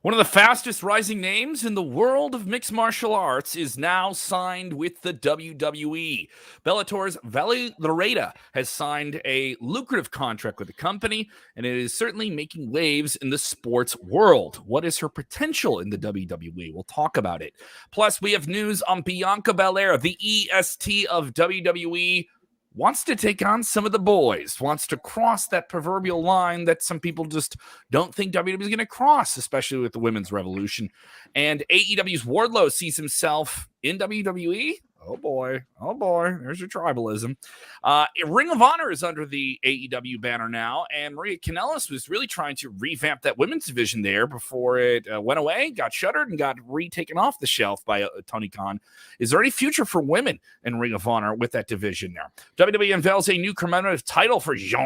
One of the fastest rising names in the world of mixed martial arts is now signed with the WWE. Bellator's Valerie Loureda has signed a lucrative contract with the company, and it is certainly making waves in the sports world. What is her potential in the WWE? We'll talk about it. Plus, we have news on Bianca Belair, the EST of WWE. Wants to take on some of the boys, wants to cross that proverbial line that some people just don't think WWE is going to cross, especially with the women's revolution. And AEW's Wardlow sees himself in WWE. Oh boy, there's your tribalism. Ring of Honor is under the AEW banner now, and Maria Kanellis was really trying to revamp that women's division there before it went away, got shuttered, and got retaken off the shelf by Tony Khan. Is there any future for women in Ring of Honor with that division there? WWE unveils a new commemorative title for John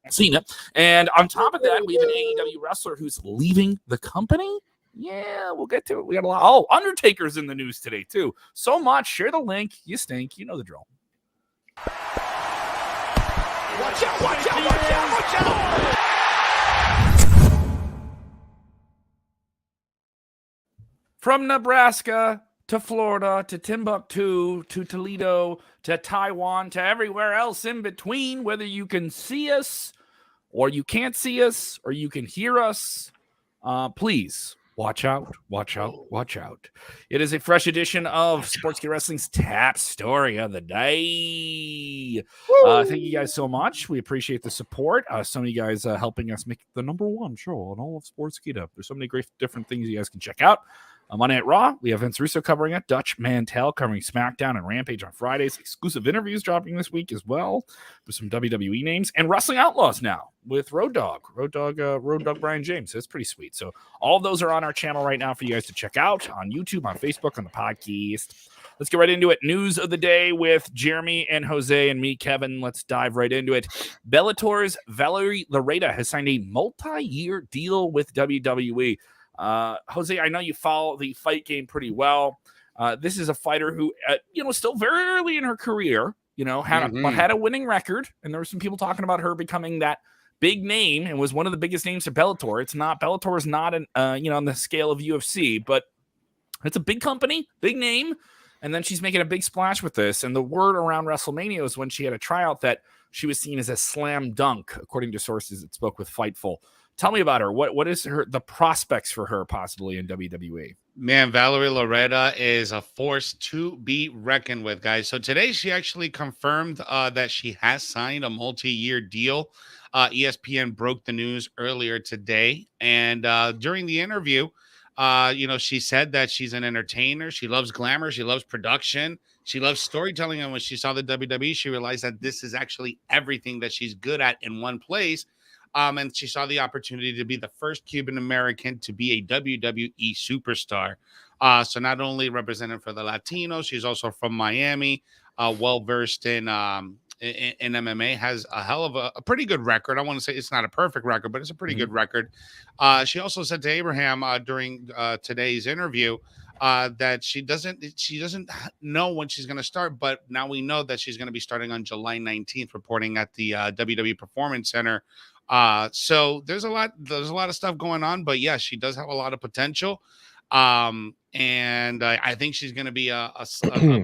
Cena, and on top of that, we have an AEW wrestler who's leaving the company. Yeah, we'll get to it. We got a lot. Oh, Undertaker's in the news today, too. So much. Share the link. You stink. You know the drill. Watch out, watch out, watch out, watch out! From Nebraska to Florida to Timbuktu to Toledo to Taiwan to everywhere else in between, whether you can see us or you can't see us or you can hear us, please. Watch out, watch out, watch out. It is a fresh edition of Sportskeeda Wrestling's Tap Story of the Day. Thank you guys so much. We appreciate the support. Some of you guys helping us make the #1 show on all of Sportskeeda. There's so many great different things you guys can check out. Monday at Raw, we have Vince Russo covering it, Dutch Mantel covering SmackDown and Rampage on Fridays, exclusive interviews dropping this week as well with some WWE names, and Wrestling Outlaws now with Road Dogg Brian James. That's pretty sweet. So all of those are on our channel right now for you guys to check out on YouTube, on Facebook, on the podcast. Let's get right into it. News of the day with Jeremy and Jose and me, Kevin. Let's dive right into it. Bellator's Valerie Loureda has signed a multi-year deal with WWE. Jose, I know you follow the fight game pretty well. This is a fighter who, still very early in her career, had a winning record. And there were some people talking about her becoming that big name and was one of the biggest names to Bellator. Bellator is not on the scale of UFC, but it's a big company, big name. And then she's making a big splash with this. And the word around WrestleMania was when she had a tryout that she was seen as a slam dunk, according to sources that spoke with Fightful. Tell me about her. What is the prospects for her possibly in WWE? Man, Valerie Loureda is a force to be reckoned with, guys. So today she actually confirmed that she has signed a multi-year deal. ESPN broke the news earlier today. And during the interview, she said that she's an entertainer. She loves glamour. She loves production. She loves storytelling. And when she saw the WWE, she realized that this is actually everything that she's good at in one place. And she saw the opportunity to be the first Cuban American to be a WWE superstar. So not only represented for the Latinos, she's also from Miami, well-versed in MMA, has a hell of a pretty good record. I want to say it's not a perfect record, but it's a pretty good record. She also said to Abraham during today's interview that she doesn't know when she's going to start, but now we know that she's going to be starting on July 19th, reporting at the WWE Performance Center. So there's a lot of stuff going on, but yeah, she does have a lot of potential. And I think she's going to be a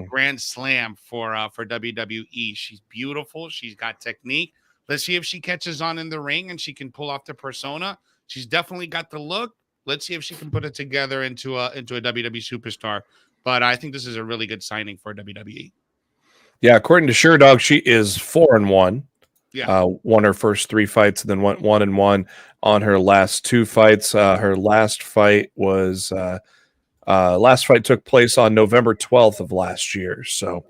grand slam for WWE. She's beautiful. She's got technique. Let's see if she catches on in the ring and she can pull off the persona. She's definitely got the look. Let's see if she can put it together into a WWE superstar. But I think this is a really good signing for WWE. Yeah, according to SureDog, she is 4-1. Yeah, won her first 3 fights, and then went 1-1 on her last 2 fights. Her last fight took place on November 12th of last year. So,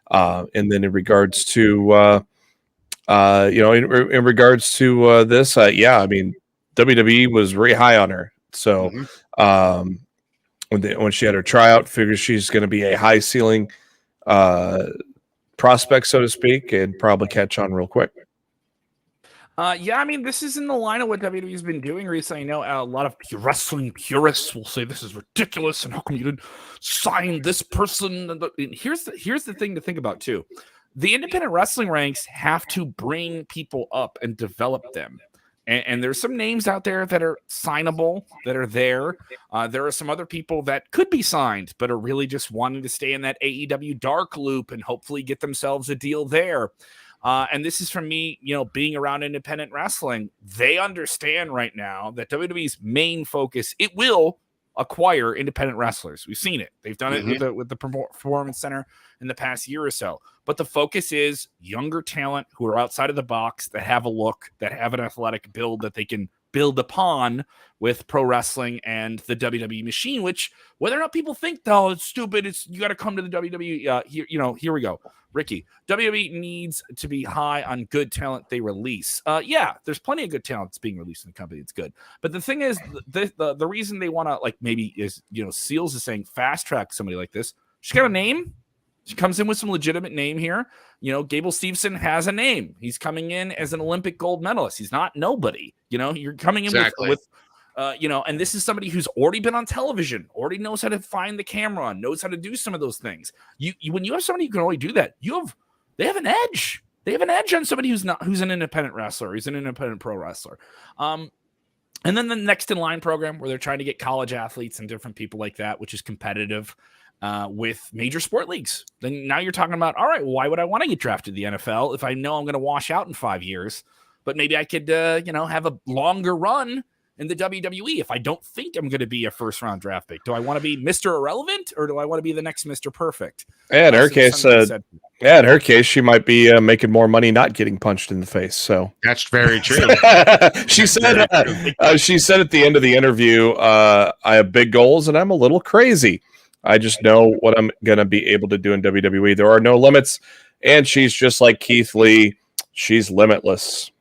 and then in regards to, in regards to this, I mean, WWE was very high on her. So, when she had her tryout, figures she's going to be a high ceiling prospect, so to speak, and probably catch on real quick. I mean, this is in the line of what WWE's been doing recently. I know a lot of wrestling purists will say this is ridiculous, and how come you didn't sign this person? And here's the thing to think about too: the independent wrestling ranks have to bring people up and develop them. And there's some names out there that are signable, that are there. There are some other people that could be signed, but are really just wanting to stay in that AEW dark loop and hopefully get themselves a deal there. And this is from me, being around independent wrestling. They understand right now that WWE's main focus, it will acquire independent wrestlers. We've seen it. They've done it with the Performance Center in the past year or so. But the focus is younger talent who are outside of the box, that have a look, that have an athletic build that they can build upon with pro wrestling and the WWE machine, which whether or not people think, oh, it's stupid, you got to come to the WWE. Here we go. Ricky, WWE needs to be high on good talent they release. Yeah, there's plenty of good talent that's being released in the company. It's good. But the thing is, the reason they want to, maybe is, Seals is saying fast track somebody like this. She's got a name. She comes in with some legitimate name here. Gable Steveson has a name. He's coming in as an Olympic gold medalist. He's not nobody. You're coming in with and this is somebody who's already been on television, already knows how to find the camera, knows how to do some of those things. When you have somebody who can only do that, they have an edge. They have an edge on somebody who's an independent wrestler, who's an independent pro wrestler. And then the next in line program where they're trying to get college athletes and different people like that, which is competitive. With major sport leagues. Then now you're talking about, all right, why would I want to get drafted to the NFL if I know I'm going to wash out in 5 years? But maybe I could, have a longer run in the WWE if I don't think I'm going to be a first round draft pick. Do I want to be Mr. Irrelevant or do I want to be the next Mr. Perfect? Yeah, in her case, she might be making more money not getting punched in the face. So that's very true. She said at the end of the interview, I have big goals and I'm a little crazy. I just know what I'm going to be able to do in WWE. There are no limits. And she's just like Keith Lee. She's limitless.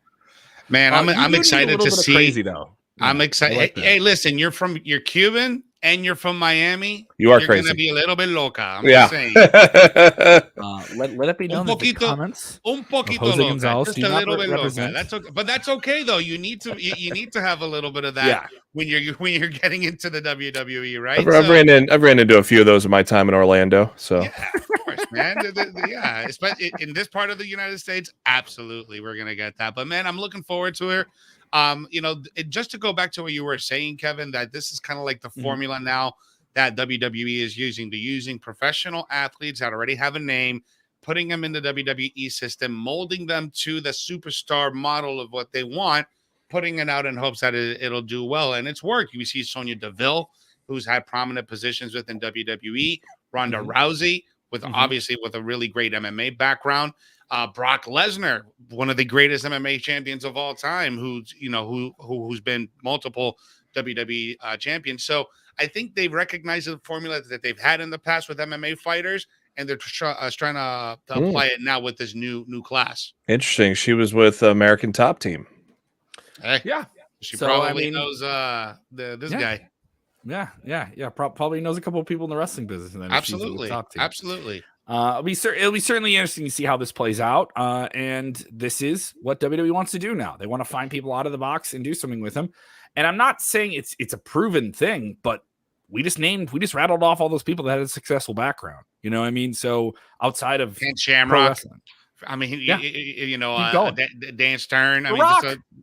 Man, I'm excited to see. Crazy, though. I'm excited. Like hey, listen, you're Cuban and you're from Miami. You're crazy. You're going to be a little bit loca. I'm just saying. Let it be known that the comments. Un poquito loca. Just a little bit loca. That's okay. But that's okay, though. You need to have a little bit of that when you're getting into the WWE, right? I've ran into a few of those in my time in Orlando. So yeah, of course, man. Yeah, especially in this part of the United States, absolutely, we're going to get that. But man, I'm looking forward to her. Just to go back to what you were saying, Kevin, that this is kind of like the formula now that WWE is using professional athletes that already have a name, putting them in the WWE system, molding them to the superstar model of what they want, putting it out in hopes that it'll do well. And it's worked. You see Sonya Deville, who's had prominent positions within WWE, Ronda Rousey, obviously with a really great MMA background. Brock Lesnar, one of the greatest MMA champions of all time, who's been multiple WWE champions. So I think they've recognized the formula that they've had in the past with MMA fighters, and they're trying to apply it now with this new class. Interesting. She was with American Top Team. Hey, yeah, she probably knows this guy. Yeah. Probably knows a couple of people in the wrestling business. And then absolutely. It'll be certainly interesting to see how this plays out. And this is what WWE wants to do now. They want to find people out of the box and do something with them. And I'm not saying it's a proven thing, but we just rattled off all those people that had a successful background. You know what I mean? So outside of Ken Shamrock, I mean, Dan Stern. I mean,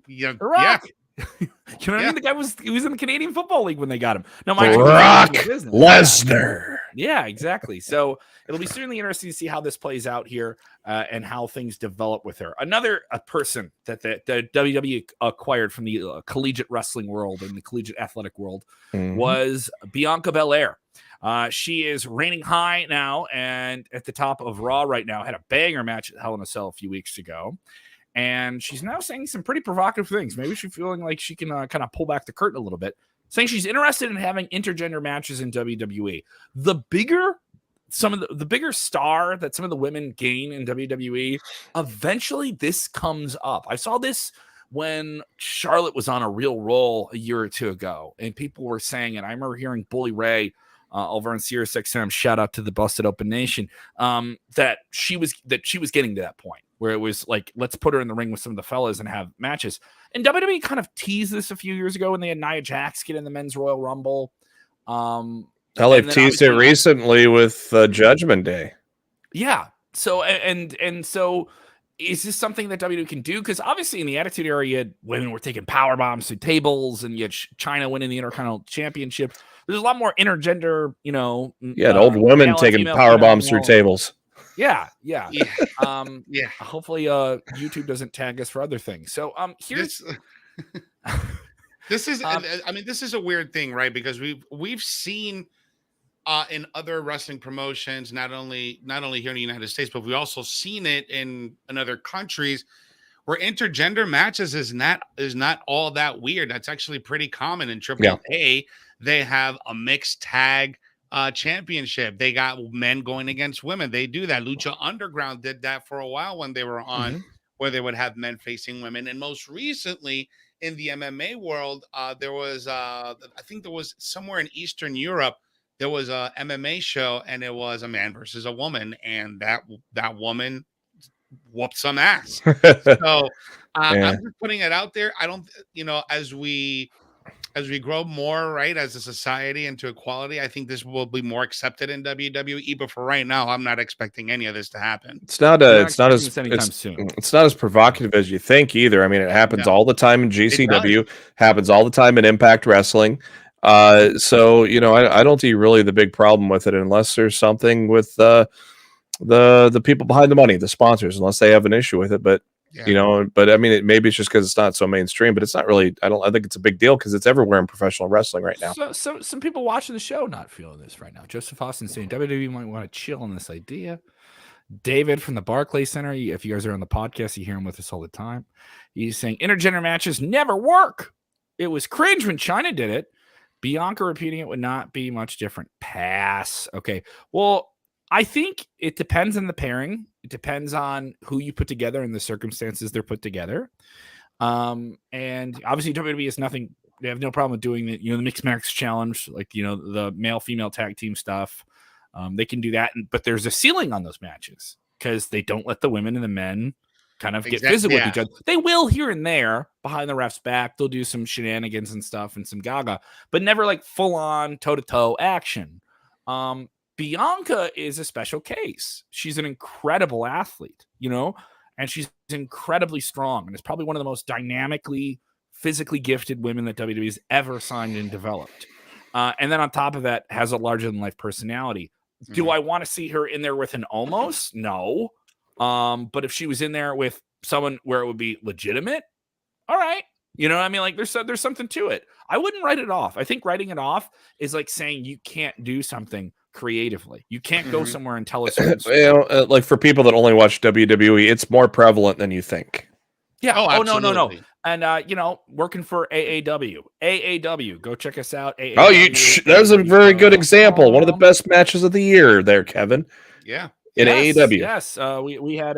you know what I mean? The guy was in the Canadian Football League when they got him. No, Brock Lesnar. Yeah, exactly. So it'll be certainly interesting to see how this plays out here and how things develop with her. Another person that the WWE acquired from the collegiate wrestling world and the collegiate athletic world was Bianca Belair. She is reigning high now and at the top of Raw right now. Had a banger match at Hell in a Cell a few weeks ago. And she's now saying some pretty provocative things. Maybe she's feeling like she can kind of pull back the curtain a little bit, saying she's interested in having intergender matches in WWE. The bigger star that some of the women gain in WWE, eventually this comes up. I saw this when Charlotte was on a real roll a year or two ago, and people were saying, and I remember hearing Bully Ray over on Sirius XM, shout out to the Busted Open Nation, that she was getting to that point where it was like, let's put her in the ring with some of the fellas and have matches. And WWE kind of teased this a few years ago when they had Nia Jax get in the Men's Royal Rumble. They've teased it recently with Judgment Day. Yeah. So and so is this something that WWE can do? Because obviously in the Attitude Era, you had women were taking power bombs through tables, and you had China winning the Intercontinental Championship. There's a lot more intergender, old women taking power bombs through tables. Yeah. Yeah. Hopefully, YouTube doesn't tag us for other things. So, here's this is this is a weird thing, right? Because we've seen in other wrestling promotions, not only here in the United States, but we've also seen it in other countries where intergender matches is not all that weird. That's actually pretty common in AAA. They have a mixed tag championship. They got men going against women. They do that. Lucha Underground did that for a while when they were on, where they would have men facing women. And most recently in the MMA world, there was I think there was somewhere in Eastern Europe, there was a MMA show, and it was a man versus a woman, and that woman whooped some ass. So I'm just putting it out there. I don't, as we grow more, right, as a society into equality, I think this will be more accepted in WWE. But for right now, I'm not expecting any of this to happen. It's not as provocative as you think either. I mean, it happens all the time in GCW, happens all the time in Impact Wrestling. So I don't see really the big problem with it unless there's something with the people behind the money, the sponsors, unless they have an issue with it. But but I mean, maybe it's just because it's not so mainstream, but it's not really. I think it's a big deal because it's everywhere in professional wrestling right now. So some people watching the show not feeling this right now. Joseph Austin saying WWE might want to chill on this idea. David from the Barclays Center, if you guys are on the podcast, you hear him with us all the time. He's saying intergender matches never work. It was cringe when China did it. Bianca repeating it would not be much different. Pass. Okay. Well, I think it depends on the pairing. It depends on who you put together and the circumstances they're put together. And obviously WWE is nothing. They have no problem with doing the mixed match challenge, like, the male female tag team stuff. They can do that. But there's a ceiling on those matches because they don't let the women and the men kind of get physical with each other. They will here and there behind the ref's back. They'll do some shenanigans and stuff and some gaga, but never like full on toe to toe action. Bianca is a special case. She's an incredible athlete, and she's incredibly strong. And it's probably one of the most dynamically, physically gifted women that WWE has ever signed and developed. And then on top of that, has a larger than life personality. Do I want to see her in there with an Omos? No. But if she was in there with someone where it would be legitimate, all right. You know what I mean? Like there's something to it. I wouldn't write it off. I think writing it off is like saying you can't do something creatively. You can't go somewhere and tell us. Like for people that only watch WWE, it's more prevalent than you think. Yeah. Oh no. And working for AAW. Go check us out. AAW. That was a very good example. One of the best matches of the year there, Kevin. Yeah. In AEW. Yes. We had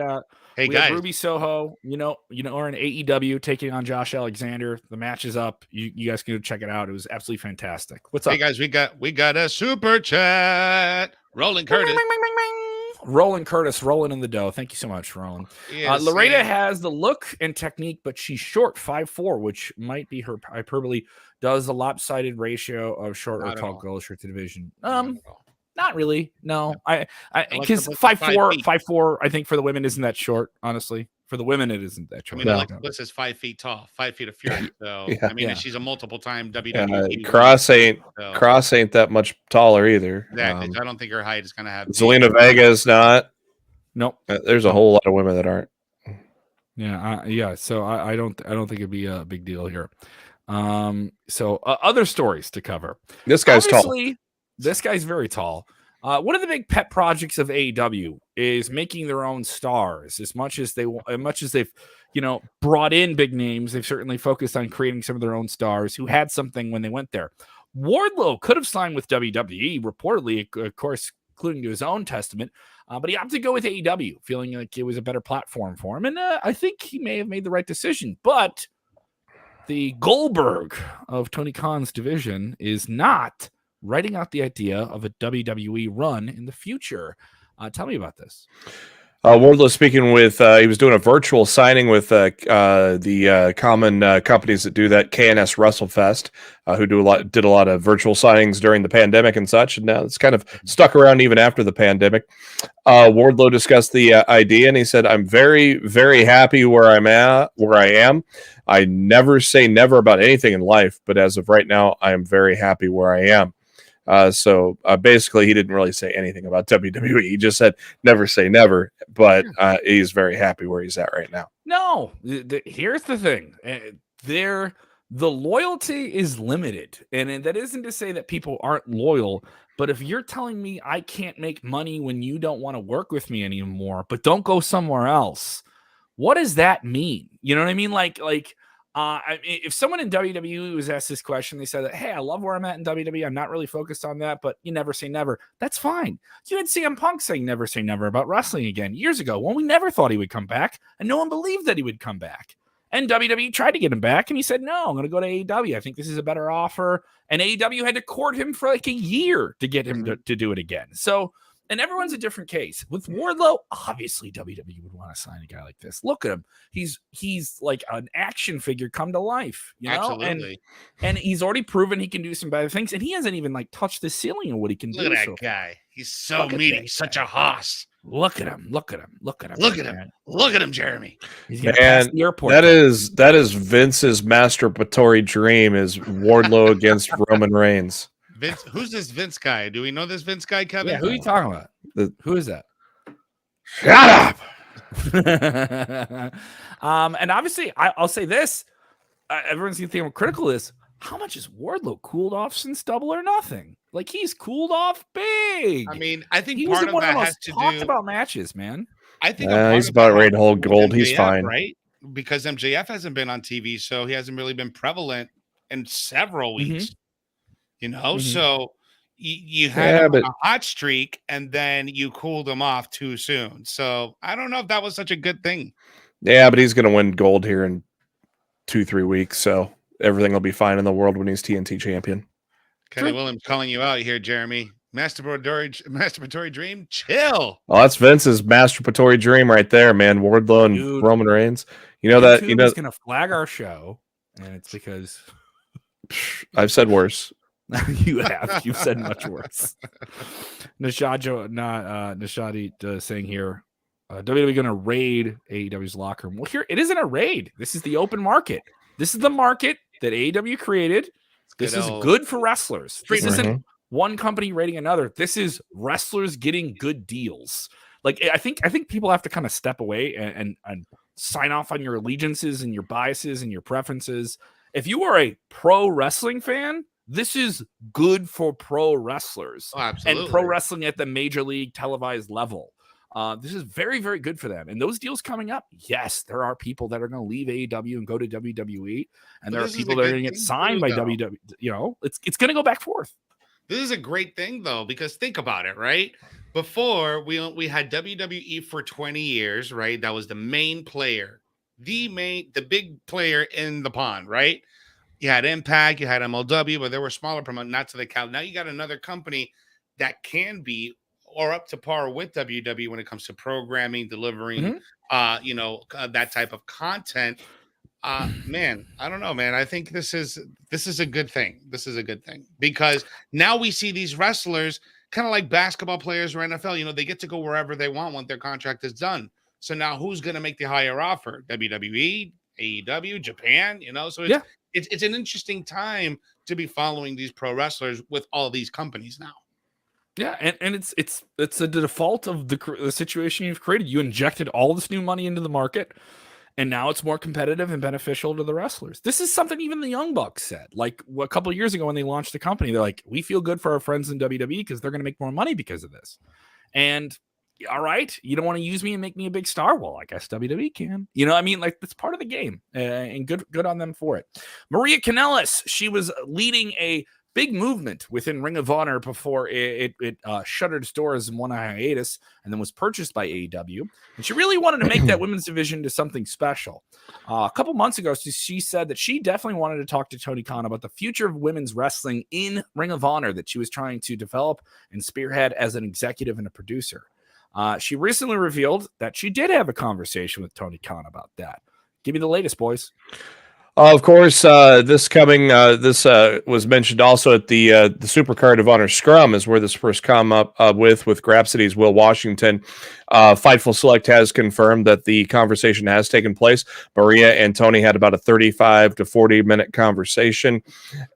Hey we guys, had Ruby Soho, or in AEW taking on Josh Alexander. The match is up. You guys can go check it out. It was absolutely fantastic. What's up? Hey guys, we got a super chat. Roland Curtis. Roland Curtis rolling in the dough. Thank you so much, Roland. Yes, Loureda has the look and technique, but she's short, 5'4", which might be her hyperbole. Does the lopsided ratio of short or tall girls for the division? Not really. No, I because 5'4", I think for the women isn't that short. Honestly, for the women it isn't that short. I mean, Alexa Bliss is 5 feet tall, 5 feet of fury. So I mean, she's a multiple-time WWE. Cross ain't that much taller either. Exactly. I don't think her height is going to have. Zelina Vega is not. Nope. There's a whole lot of women that aren't. Yeah. So I don't think it'd be a big deal here. So other stories to cover. This guy's tall. This guy's very tall. One of the big pet projects of AEW is making their own stars. As much as they've, brought in big names, they've certainly focused on creating some of their own stars who had something when they went there. Wardlow could have signed with WWE, reportedly, of course, including to his own testament, but he opted to go with AEW, feeling like it was a better platform for him. And I think he may have made the right decision. But the Goldberg of Tony Khan's division is not writing out the idea of a WWE run in the future. Tell me about this. Wardlow speaking with, he was doing a virtual signing with the common companies that do that, KNS WrestleFest, who did a lot of virtual signings during the pandemic and such, and now it's kind of stuck around even after the pandemic. Wardlow discussed the idea, and he said, "I'm very, very happy where I am. I never say never about anything in life, but as of right now, I am very happy where I am." So basically, he didn't really say anything about WWE. He just said, never say never, but he's very happy where he's at right now. No, here's the thing. The loyalty is limited. And that isn't to say that people aren't loyal, but if you're telling me I can't make money when you don't want to work with me anymore, but don't go somewhere else, what does that mean? You know what I mean? If someone in WWE was asked this question, they said that, hey, I love where I'm at in WWE. I'm not really focused on that, but you never say never. That's fine. You had CM Punk saying never say never about wrestling again years ago when we never thought he would come back, and no one believed that he would come back. And WWE tried to get him back, and he said, no, I'm going to go to AEW. I think this is a better offer. And AEW had to court him for like a year to get him to do it again. So, and everyone's a different case. With Wardlow, obviously WWE would want to sign a guy like this. Look at him. He's like an action figure come to life, you know? Absolutely. And he's already proven he can do some better things. And he hasn't even like touched the ceiling of what he can do. Look at that guy. He's so meaty. He's such a hoss. Look at him. Look at him. Look at him. Look at him. Look at him, Jeremy. He's gonna pass the airport. That is Vince's masturbatory dream is Wardlow against Roman Reigns. Vince, who's this Vince guy? Do we know this Vince guy, Kevin? Yeah, who are you talking about? Who is that? Shut up. And obviously, I'll say this: everyone's gonna think I'm critical of this. How much has Wardlow cooled off since Double or Nothing? Like he's cooled off big. I mean, I think he was part in of one of that the has most to talked do about matches, man. I think he's about ready to hold gold. He's fine, right? Because MJF hasn't been on TV, so he hasn't really been prevalent in several weeks. You know, so you had a hot streak, and then you cooled him off too soon. So I don't know if that was such a good thing. Yeah, but he's going to win gold here in 2-3 weeks, so everything will be fine in the world when he's TNT champion. Kenny Williams calling you out here, Jeremy. Masturbatory dream, chill. Oh, that's Vince's masturbatory dream right there, man. Wardlow and Roman Reigns. You know that he's going to flag our show, and it's because I've said worse. You have. You've said much worse. Nishadi saying here, WWE going to raid AEW's locker room. Well, here it isn't a raid. This is the open market. This is the market that AEW created. This is good for wrestlers. This isn't one company raiding another. This is wrestlers getting good deals. Like I think people have to kind of step away and sign off on your allegiances and your biases and your preferences. If you are a pro wrestling fan, this is good for pro wrestlers and pro wrestling at the major league televised level. This is very, very good for them. And those deals coming up, yes, there are people that are going to leave AEW and go to WWE, and there are people that are going to get signed by WWE. You know, it's going to go back forth. This is a great thing, though, because think about it, right? Before we had WWE for 20 years, right? That was the main player, the big player in the pond, right? You had Impact, you had MLW, but there were smaller promoters, not to the count. Now you got another company that can be or up to par with WWE when it comes to programming, delivering, that type of content. Man, I don't know, man. I think this is a good thing. This is a good thing because now we see these wrestlers kind of like basketball players or NFL. You know, they get to go wherever they want when their contract is done. So now who's going to make the higher offer? WWE, AEW, Japan. You know, so it's an interesting time to be following these pro wrestlers with all these companies now. Yeah, and it's a default of the situation you've created. You injected all this new money into the market, and now it's more competitive and beneficial to the wrestlers. This is something even the Young Bucks said. Like a couple of years ago when they launched the company, they're like, we feel good for our friends in WWE because they're going to make more money because of this. And all right, you don't want to use me and make me a big star. Well, I guess WWE can. You know what I mean? Like, that's part of the game, and good on them for it. Maria Kanellis, she was leading a big movement within Ring of Honor before it shuttered its doors and went on hiatus and then was purchased by AEW. And she really wanted to make that women's division to something special. A couple months ago, she said that she definitely wanted to talk to Tony Khan about the future of women's wrestling in Ring of Honor that she was trying to develop and spearhead as an executive and a producer. She recently revealed that she did have a conversation with Tony Khan about that. Give me the latest, boys. Of course, this was mentioned also at the Supercard of Honor Scrum is where this first come up with Grapsity's Will Washington. Fightful Select has confirmed that the conversation has taken place. Maria and Tony had about a 35 to 40-minute conversation,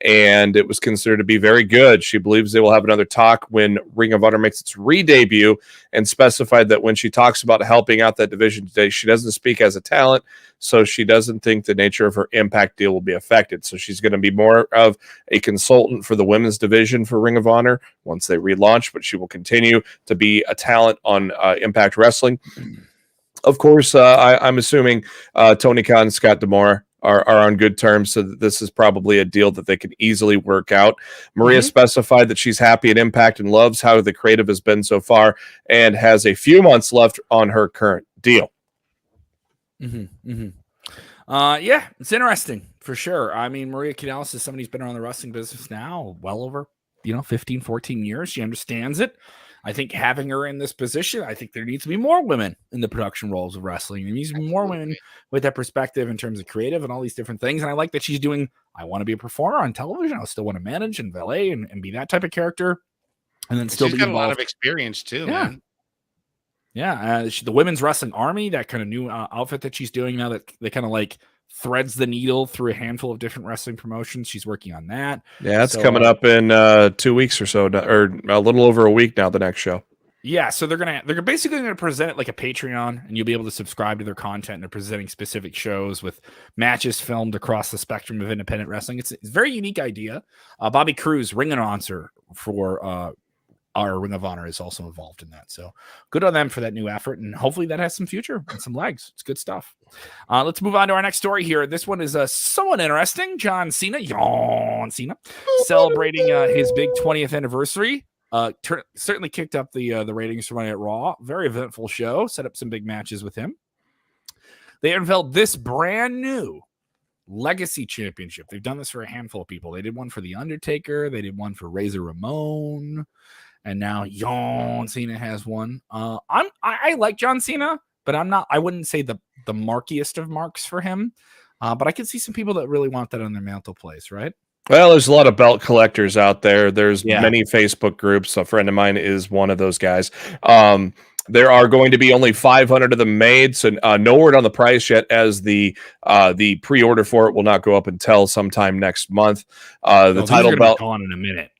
and it was considered to be very good. She believes they will have another talk when Ring of Honor makes its re-debut, and specified that when she talks about helping out that division today, she doesn't speak as a talent, so she doesn't think the nature of her Impact deal will be affected. So she's going to be more of a consultant for the women's division for Ring of Honor once they relaunch, but she will continue to be a talent on Impact Wrestling. Of course, I'm assuming Tony Khan and Scott D'Amore are on good terms, so that this is probably a deal that they can easily work out. Maria specified that she's happy at Impact and loves how the creative has been so far and has a few months left on her current deal. Yeah, it's interesting for sure. I mean, Maria Kanellis is somebody who's been around the wrestling business now well over 15, 14 years. She understands it. I think having her in this position, I think there needs to be more women in the production roles of wrestling. There needs to be more women with that perspective in terms of creative and all these different things. And I like that she's doing, I want to be a performer on television. I still want to manage and valet and be that type of character. And then still she's be got involved. A lot of experience too, man. Yeah. The Women's Wrestling Army, that kind of new outfit that she's doing now that they kind of like threads the needle through a handful of different wrestling promotions. She's working on that. Yeah, it's coming up in 2 weeks or so, or a little over a week now, the next show. Yeah, so they're basically going to present it like a Patreon, and you'll be able to subscribe to their content. They're presenting specific shows with matches filmed across the spectrum of independent wrestling. It's a very unique idea. Bobby Cruz, ring announcer for our Ring of Honor, is also involved in that. So good on them for that new effort, and hopefully that has some future and some legs. It's good stuff. Let's move on to our next story here. This one is somewhat interesting. John Cena, celebrating his big 20th anniversary. Certainly kicked up the ratings for Monday at Raw. Very eventful show. Set up some big matches with him. They unveiled this brand new Legacy Championship. They've done this for a handful of people. They did one for The Undertaker. They did one for Razor Ramon. And now John Cena has one. I like John Cena, but I wouldn't say the markiest of marks for him. But I can see some people that really want that on their mantle place, right? Well, there's a lot of belt collectors out there. There's many Facebook groups. A friend of mine is one of those guys. There are going to be only 500 of them made, so no word on the price yet, as the pre-order for it will not go up until sometime next month. The title belt gone in a minute.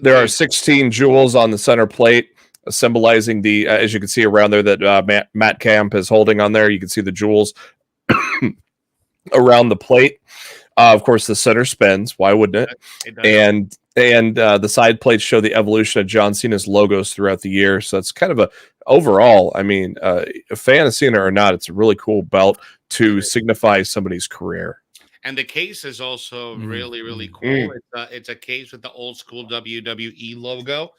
There are 16 jewels on the center plate, symbolizing the as you can see around there that Matt Camp is holding on there. You can see the jewels around the plate. Of course, the center spins. Why wouldn't it? And the side plates show the evolution of John Cena's logos throughout the year. So it's kind of a overall. I mean, a fan of Cena or not, it's a really cool belt to signify somebody's career. And the case is also really, really cool. It's a case with the old school WWE logo.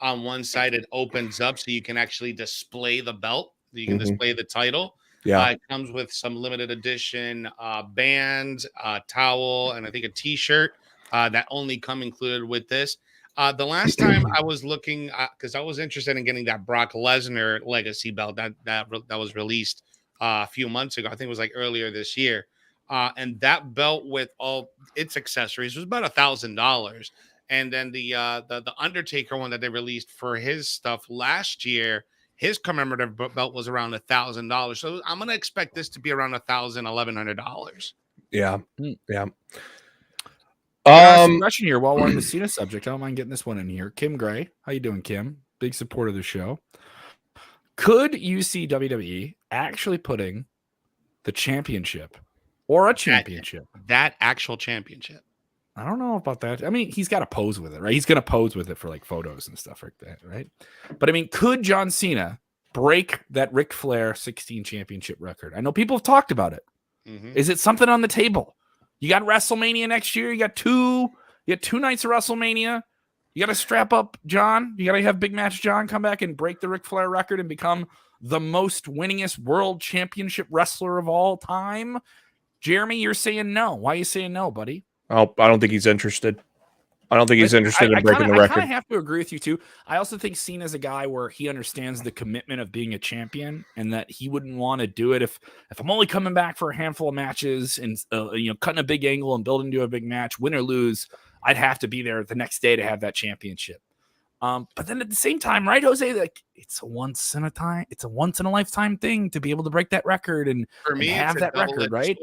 On one side, it opens up so you can actually display the belt. You can display the title. Yeah, it comes with some limited edition band, towel, and I think a T-shirt that only come included with this. The last time I was looking, because I was interested in getting that Brock Lesnar Legacy belt that was released a few months ago. I think it was like earlier this year. And that belt with all its accessories was about $1,000. And then the Undertaker one that they released for his stuff last year, his commemorative belt was around $1,000. So I'm gonna expect this to be around $1,100. Yeah. Question here while we're on the Cena subject. I don't mind getting this one in here. Kim Gray, how you doing, Kim? Big supporter of the show. Could you see WWE actually putting the championship or a championship? That actual championship. I don't know about that. I mean, he's got to pose with it, right? He's going to pose with it for like photos and stuff like that, right? But I mean, could John Cena break that Ric Flair 16 championship record? I know people have talked about it. Is it something on the table? You got WrestleMania next year. You got two nights of WrestleMania. You got to strap up John. You got to have Big Match John come back and break the Ric Flair record and become the most winningest world championship wrestler of all time. Jeremy, you're saying no. Why are you saying no, buddy? I don't think he's interested. I don't think he's interested in breaking the record. I kind of have to agree with you too. I also think Cena's a guy where he understands the commitment of being a champion, and that he wouldn't want to do it if I'm only coming back for a handful of matches and cutting a big angle and building to a big match, win or lose, I'd have to be there the next day to have that championship. But then at the same time, right, Jose, like it's a once in a lifetime thing to be able to break that record and for me and have that record, right?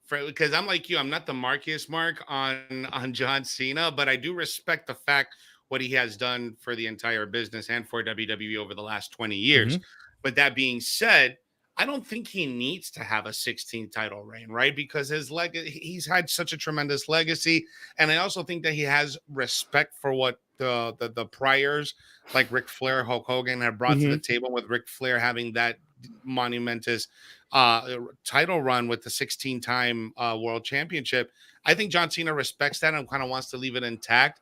Because I'm like you, I'm not the Marcus Mark on John Cena, but I do respect the fact what he has done for the entire business and for WWE over the last 20 years. But that being said, I don't think he needs to have a 16 title reign, right? Because he's had such a tremendous legacy, and I also think that he has respect for what the priors like Ric Flair, Hulk Hogan have brought to the table, with Ric Flair having that monumentous title run with the 16-time world championship. I think John Cena respects that and kind of wants to leave it intact.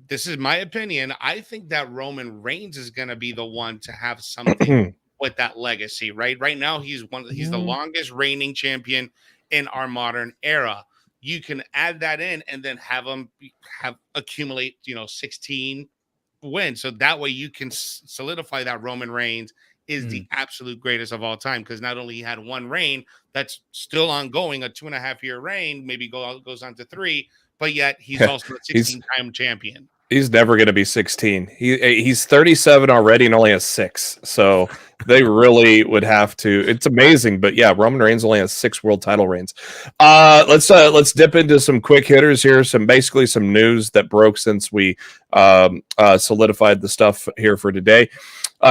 This is my opinion. I think that Roman Reigns is going to be the one to have something with that legacy, right? Right now, he's the longest reigning champion in our modern era. You can add that in and then have him accumulate, 16 wins. So that way you can solidify that Roman Reigns is the absolute greatest of all time, because not only he had one reign that's still ongoing, a 2.5-year reign, maybe goes on to 3, but yet he's also a 16-time champion. He's never going to be 16. He's 37 already and only has 6. So they really would have to. It's amazing, but yeah, Roman Reigns only has 6 world title reigns. Let's dip into some quick hitters here. Some news that broke since we solidified the stuff here for today.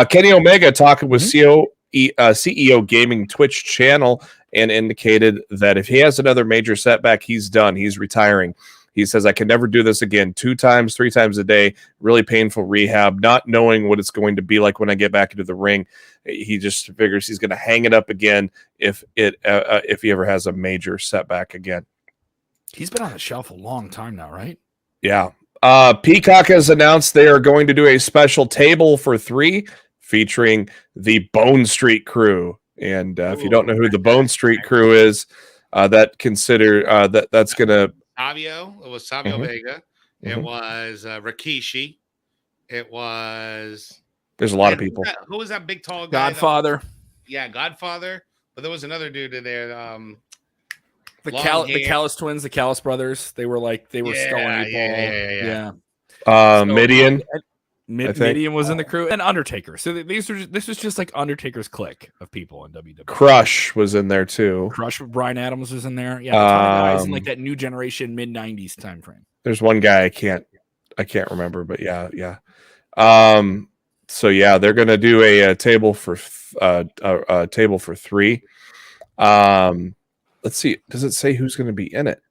Kenny Omega talking with CEO Gaming Twitch channel and indicated that if he has another major setback, he's done. He's retiring. He says, I can never do this again. 2 times, 3 times a day, really painful rehab, not knowing what it's going to be like when I get back into the ring. He just figures he's going to hang it up again if he ever has a major setback again. He's been on the shelf a long time now, right? Yeah. Peacock has announced they are going to do a special table for 3 featuring the Bone Street Crew. And if you don't know who the Bone Street Crew is, that's going to... Savio. It was Savio Vega. It was Rikishi. It was... There's a lot of people. Who was that big tall guy? Godfather. Godfather. But there was another dude in there. The Callis twins, the Callis brothers. They were skull and ball. Midian. Midian was in the crew, and Undertaker. So this was just like Undertaker's clique of people in WWE. Crush was in there too. Crush with Bryan Adams was in there. Yeah, a ton of guys in like that new generation mid '90s time frame. There's one guy I can't remember, but yeah. So yeah, they're gonna do a table for 3. Let's see. Does it say who's gonna be in it?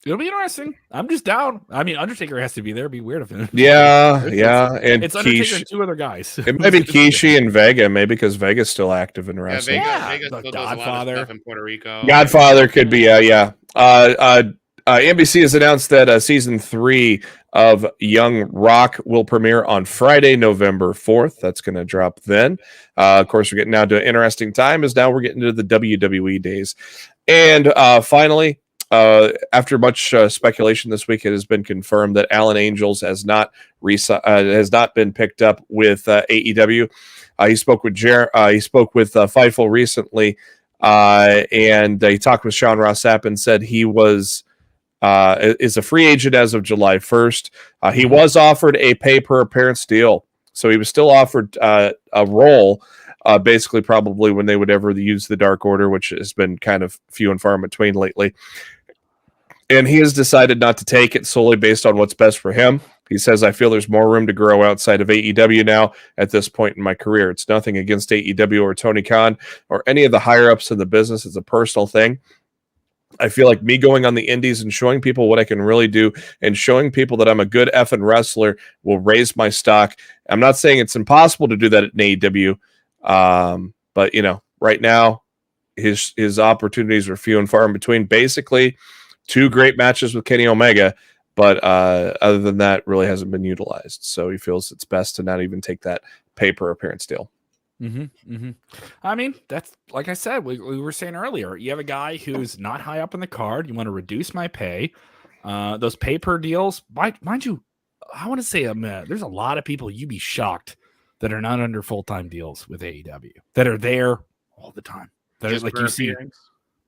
It'll be interesting. I'm just down. I mean, Undertaker has to be there. It'd be weird if it. Yeah. And it's Undertaker and 2 other guys. It might be Kishi and Vega, maybe, because Vega's still active in wrestling. Vega still Godfather. Does a lot of stuff in Puerto Rico. Godfather could be. NBC has announced that season 3 of Young Rock will premiere on Friday, November 4th. That's going to drop then. Of course, we're getting now to an interesting time, as now we're getting to the WWE days. And finally, after much speculation this week, it has been confirmed that Alan Angels has not been picked up with AEW. He spoke with Fightful recently, and he talked with Sean Ross Sapp and said he is a free agent as of July 1st. He was offered a pay per appearance deal, so he was still offered a role. Basically, probably when they would ever use the Dark Order, which has been kind of few and far in between lately. And he has decided not to take it solely based on what's best for him. He says, I feel there's more room to grow outside of AEW now at this point in my career. It's nothing against AEW or Tony Khan or any of the higher-ups in the business. It's a personal thing. I feel like me going on the indies and showing people what I can really do and showing people that I'm a good effing wrestler will raise my stock. I'm not saying it's impossible to do that at AEW, but, right now, his opportunities are few and far in between. Basically, 2 great matches with Kenny Omega, but other than that, really hasn't been utilized. So he feels it's best to not even take that pay per appearance deal. I mean, that's like I said, we were saying earlier. You have a guy who's not high up in the card. You want to reduce my pay. Those pay-per deals, mind you, I want to say there's a lot of people you'd be shocked that are not under full-time deals with AEW that are there all the time. That Just are like per you see, appearance?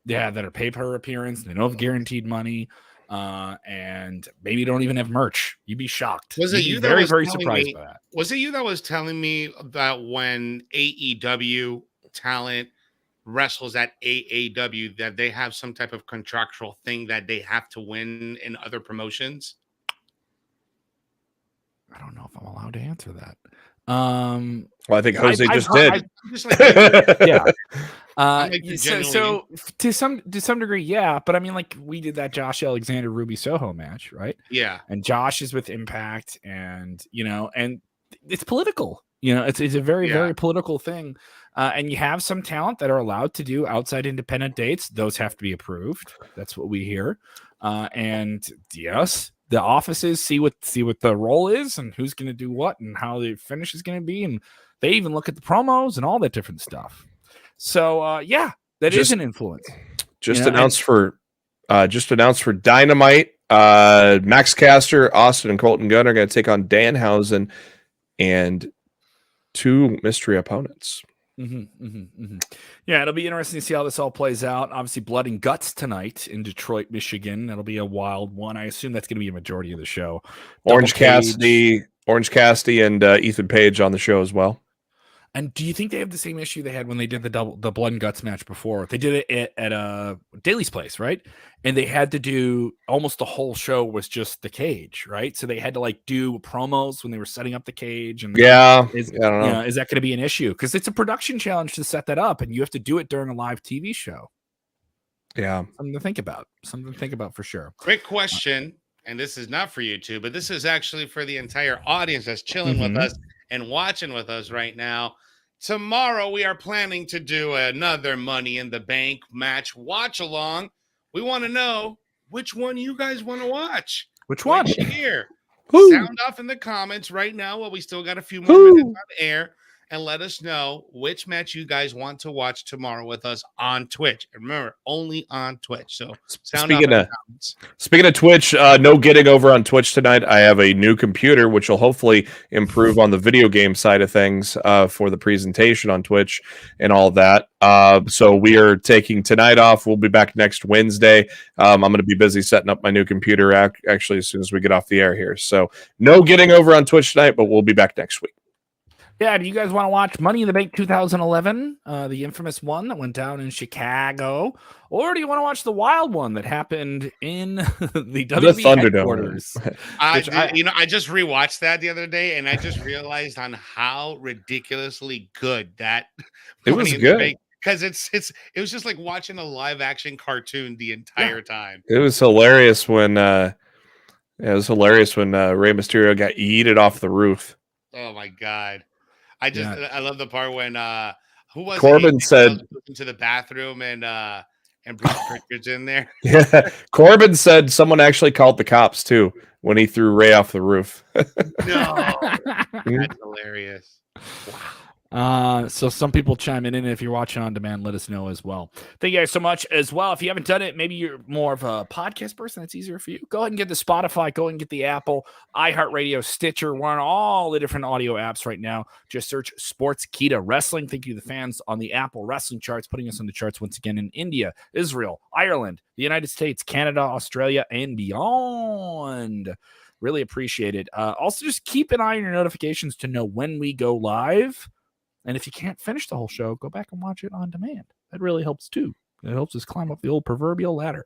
that are pay-per appearance. They don't have guaranteed money, and maybe don't even have merch. You'd be shocked. Was it You'd be you that very, was very telling surprised me? by that. Was it you that was telling me that when AEW talent wrestles at AAW that they have some type of contractual thing that they have to win in other promotions? I don't know if I'm allowed to answer that. Well, I think Jose I've just heard- did. Just like yeah. I'm like So to some degree, yeah. But I mean, like we did that Josh Alexander Ruby Soho match, right? yeah. And Josh is with Impact, and and it's political. It's a very, Yeah. very political thing. And you have some talent that are allowed to do outside independent dates. Those have to be approved. That's what we hear. And yes, the offices see what the role is and who's going to do what and how the finish is going to be, and they even look at the promos and all that different stuff. So yeah, that is an influence. Just announced for Dynamite. Max Caster, Austin, and Colton Gunn are going to take on Danhausen and 2 mystery opponents. Yeah, it'll be interesting to see how this all plays out. Obviously, Blood and Guts tonight in Detroit, Michigan. That'll be a wild one. I assume that's going to be a majority of the show. Orange Cassidy, and Ethan Page on the show as well. And do you think they have the same issue they had when they did the Blood and Guts match before? They did it at Daly's place, right? And they had to do almost the whole show was just the cage, right? So they had to like do promos when they were setting up the cage. And I don't know. Is that going to be an issue? Because it's a production challenge to set that up, and you have to do it during a live TV show. Yeah, something to think about. For sure. Quick question, and this is not for you two, but this is actually for the entire audience that's chilling with us and watching with us right now. Tomorrow we are planning to do another Money in the Bank match watch along. We want to know which one you guys want to watch. Which one? Here. Sound off in the comments right now while we still got a few more minutes on air, and let us know which match you guys want to watch tomorrow with us on Twitch. And remember, only on Twitch. So sound off in the comments. Speaking of Twitch, no getting over on Twitch tonight. I have a new computer, which will hopefully improve on the video game side of things for the presentation on Twitch and all of that. So we are taking tonight off. We'll be back next Wednesday. I'm going to be busy setting up my new computer actually as soon as we get off the air here. So no getting over on Twitch tonight, but we'll be back next week. Yeah, do you guys want to watch Money in the Bank 2011, the infamous one that went down in Chicago, or do you want to watch the wild one that happened in the WWE headquarters? I just rewatched that the other day, and I just realized on how ridiculously good that it was good. Because it was just like watching a live action cartoon the entire time. It was hilarious when Rey Mysterio got yeeted off the roof. Oh my god. I love the part when who was Corbin said into the bathroom and Bruce Pritchard's in there. Yeah, Corbin said someone actually called the cops too when he threw Ray off the roof. No, that's hilarious. Wow. So some people chiming in. If you're watching on demand, let us know as well. Thank you guys so much as well. If you haven't done it, maybe you're more of a podcast person. That's easier for you. Go ahead and get the Spotify. Go ahead and get the Apple, iHeartRadio, Stitcher. We're on all the different audio apps right now. Just search Sportskeeda Wrestling. Thank you to the fans on the Apple wrestling charts, putting us on the charts once again in India, Israel, Ireland, the United States, Canada, Australia, and beyond. Really appreciate it. Also, just keep an eye on your notifications to know when we go live. And if you can't finish the whole show, go back and watch it on demand. That really helps too. It helps us climb up the old proverbial ladder.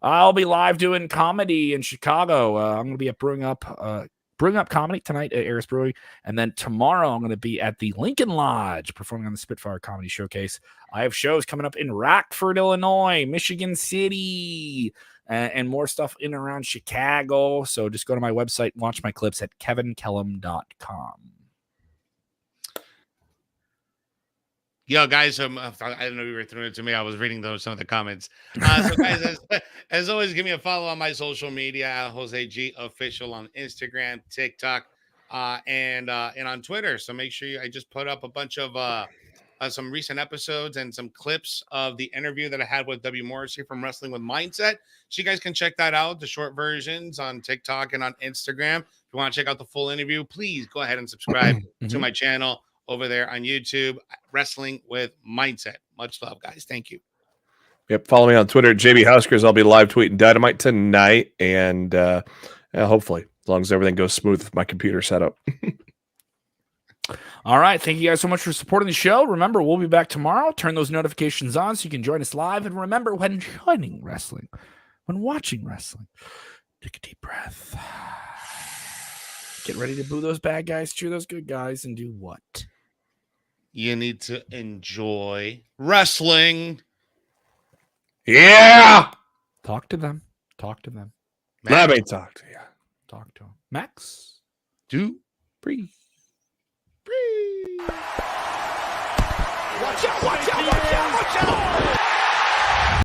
I'll be live doing comedy in Chicago. I'm going to be at Brewing Up Comedy tonight at Aris Brewing. And then tomorrow I'm going to be at the Lincoln Lodge performing on the Spitfire Comedy Showcase. I have shows coming up in Rockford, Illinois, Michigan City, and more stuff in and around Chicago. So just go to my website and watch my clips at kevinkellam.com. Yo, guys, I don't know if you were throwing it to me. I was reading some of the comments. So, guys, as always, give me a follow on my social media at Jose G Official on Instagram, TikTok, and on Twitter. So make sure I just put up a bunch of some recent episodes and some clips of the interview that I had with W. Morrissey from Wrestling with Mindset. So you guys can check that out, the short versions on TikTok and on Instagram. If you want to check out the full interview, please go ahead and subscribe to my channel over there on YouTube, Wrestling with Mindset. Much love, guys. Thank you. Yep. Follow me on Twitter at JB Huskers. I'll be live tweeting Dynamite tonight. And hopefully, as long as everything goes smooth with my computer setup. All right. Thank you guys so much for supporting the show. Remember, we'll be back tomorrow. Turn those notifications on so you can join us live. And remember, when joining wrestling, when watching wrestling, take a deep breath. Get ready to boo those bad guys, cheer those good guys, and do what? You need to enjoy wrestling. Yeah. Talk to them. Talk to them. Let me talk to you. Talk to them. Max. Do Breathe. breathe. Watch out, watch out, watch out, watch out!